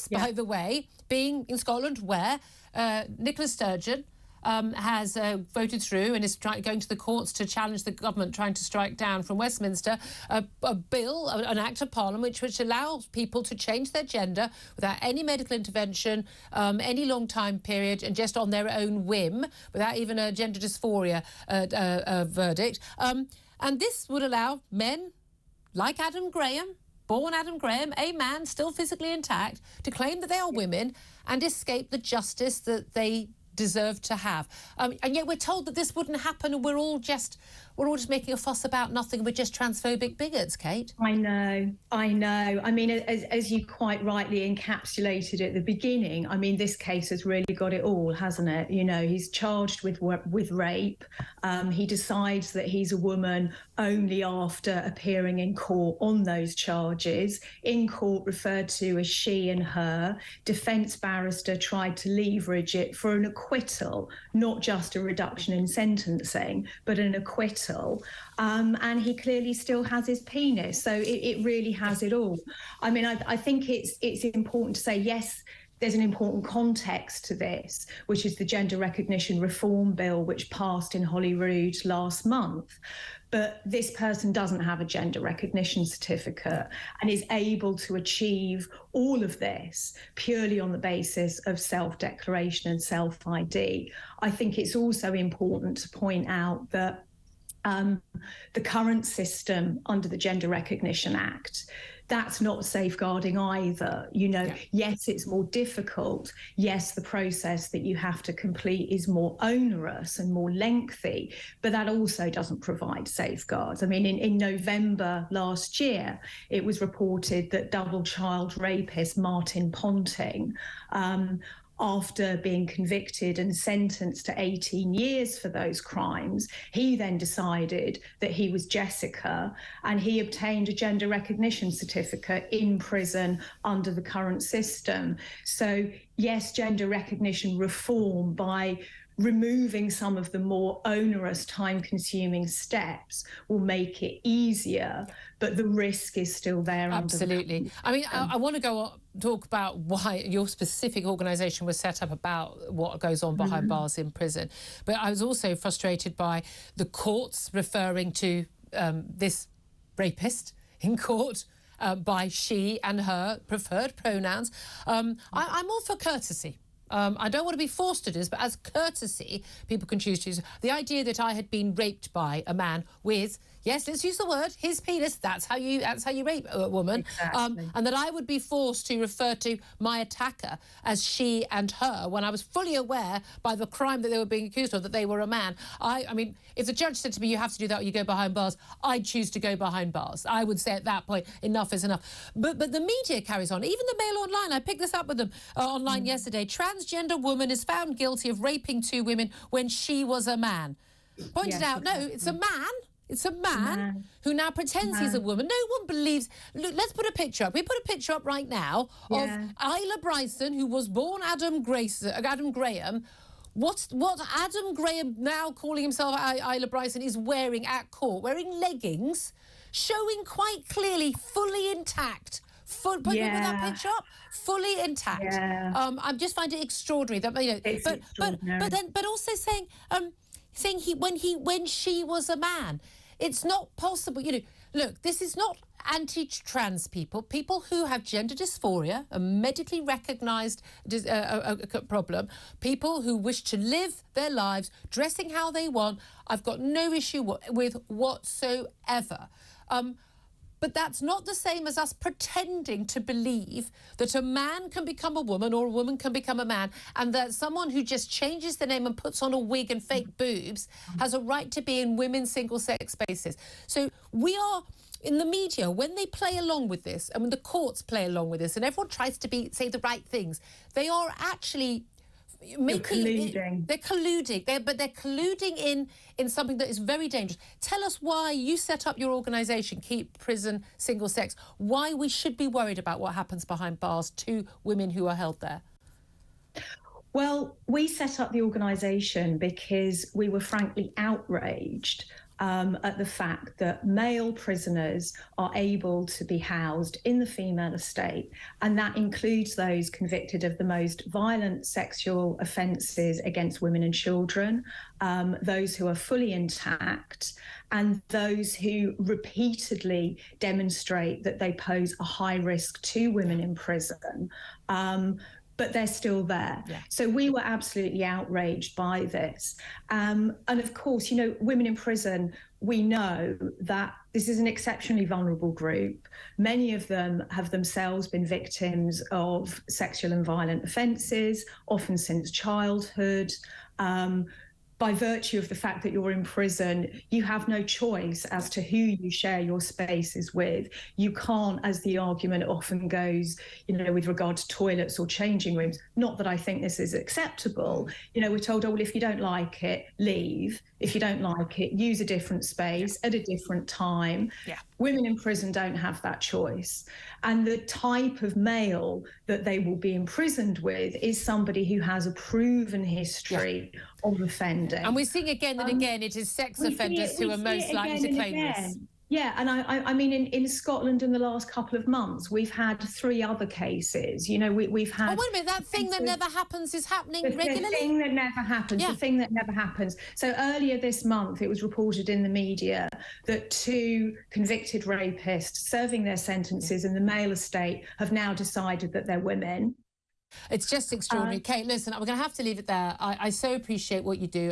This, by the way, being in Scotland where Nicola Sturgeon has voted through and is going to the courts to challenge the government trying to strike down from Westminster a bill, an act of parliament which allows people to change their gender without any medical intervention, any long time period, and just on their own whim, without even a gender dysphoria verdict. And this would allow men like Adam Graham, born Adam Graham, a man still physically intact, to claim that they are women and escape the justice that they deserve to have. And yet we're told that this wouldn't happen, and we're all just making a fuss about nothing. We're just transphobic bigots, Kate. I know. I mean, as you quite rightly encapsulated at the beginning, I mean, this case has really got it all, hasn't it? You know, he's charged with rape. He decides that he's a woman only after appearing in court on those charges. In court, referred to as she and her. Defence barrister tried to leverage it for an acquittal, not just a reduction in sentencing, but an acquittal. And he clearly still has his penis. So it really has it all. I mean, I think it's important to say, yes, there's an important context to this, which is the Gender Recognition Reform Bill, which passed in Holyrood last month. But this person doesn't have a gender recognition certificate and is able to achieve all of this purely on the basis of self-declaration and self-ID. I think it's also important to point out that the current system under the Gender Recognition Act, that's not safeguarding either. You know, yes, it's more difficult. Yes, the process that you have to complete is more onerous and more lengthy, but that also doesn't provide safeguards. I mean, in November last year, it was reported that double child rapist Martin Ponting, after being convicted and sentenced to 18 years for those crimes, he then decided that he was Jessica, and he obtained a gender recognition certificate in prison under the current system. So yes, gender recognition reform by removing some of the more onerous, time-consuming steps will make it easier, but the risk is still there. Absolutely. I mean, I want to talk about why your specific organisation was set up, about what goes on behind bars in prison. But I was also frustrated by the courts referring to this rapist in court by she and her preferred pronouns. I'm all for courtesy. I don't want to be forced to do this, but as courtesy, people can choose to use. The idea that I had been raped by a man with, yes, let's use the word, his penis, that's how you rape a woman. Exactly. And that I would be forced to refer to my attacker as she and her when I was fully aware by the crime that they were being accused of that they were a man. I mean, if the judge said to me, you have to do that or you go behind bars, I'd choose to go behind bars. I would say at that point, enough is enough. But the media carries on. Even the Mail Online, I picked this up with them online yesterday. Transgender woman is found guilty of raping 2 women when she was a man. Pointed out, no, it's a man. It's a man who now pretends he's a woman. No one believes. Look, let's put a picture up. We put a picture up right now of Isla Bryson, who was born Adam Graham. What Adam Graham, now calling himself Isla Bryson, is wearing at court, wearing leggings, showing quite clearly fully intact. Put that picture up, fully intact. I just find it extraordinary that, you know, but also saying when she was a man. It's not possible. You know, look, this is not anti-trans people who have gender dysphoria, a medically recognised problem, people who wish to live their lives dressing how they want. I've got no issue with whatsoever. But that's not the same as us pretending to believe that a man can become a woman or a woman can become a man, and that someone who just changes the name and puts on a wig and fake boobs has a right to be in women's single-sex spaces. So we are, in the media, when they play along with this, and when the courts play along with this, and everyone tries to say the right things, they are actually they're colluding. They're colluding in something that is very dangerous. Tell us why you set up your organisation, Keep Prison Single Sex, why we should be worried about what happens behind bars to women who are held there. Well, we set up the organisation because we were frankly outraged at the fact that male prisoners are able to be housed in the female estate, and that includes those convicted of the most violent sexual offences against women and children, those who are fully intact, and those who repeatedly demonstrate that they pose a high risk to women in prison. But they're still there. Yeah. So we were absolutely outraged by this. And of course, you know, women in prison, we know that this is an exceptionally vulnerable group. Many of them have themselves been victims of sexual and violent offences, often since childhood. By virtue of the fact that you're in prison, you have no choice as to who you share your spaces with. You can't, as the argument often goes, you know, with regard to toilets or changing rooms, not that I think this is acceptable. You know, we're told, oh, well, if you don't like it, leave. If you don't like it, use a different space at a different time. Yeah. Women in prison don't have that choice. And the type of male that they will be imprisoned with is somebody who has a proven history of offending. And we're seeing again and again, it is sex offenders who are most likely to claim this. Yeah, and I mean, in Scotland in the last couple of months, we've had 3 other cases. You know, we've had... Oh, wait a minute, that thing that never happens is happening regularly? The thing that never happens, the thing that never happens. So earlier this month, it was reported in the media that 2 convicted rapists serving their sentences in the male estate have now decided that they're women. It's just extraordinary. Kate, listen, we're going to have to leave it there. I so appreciate what you do.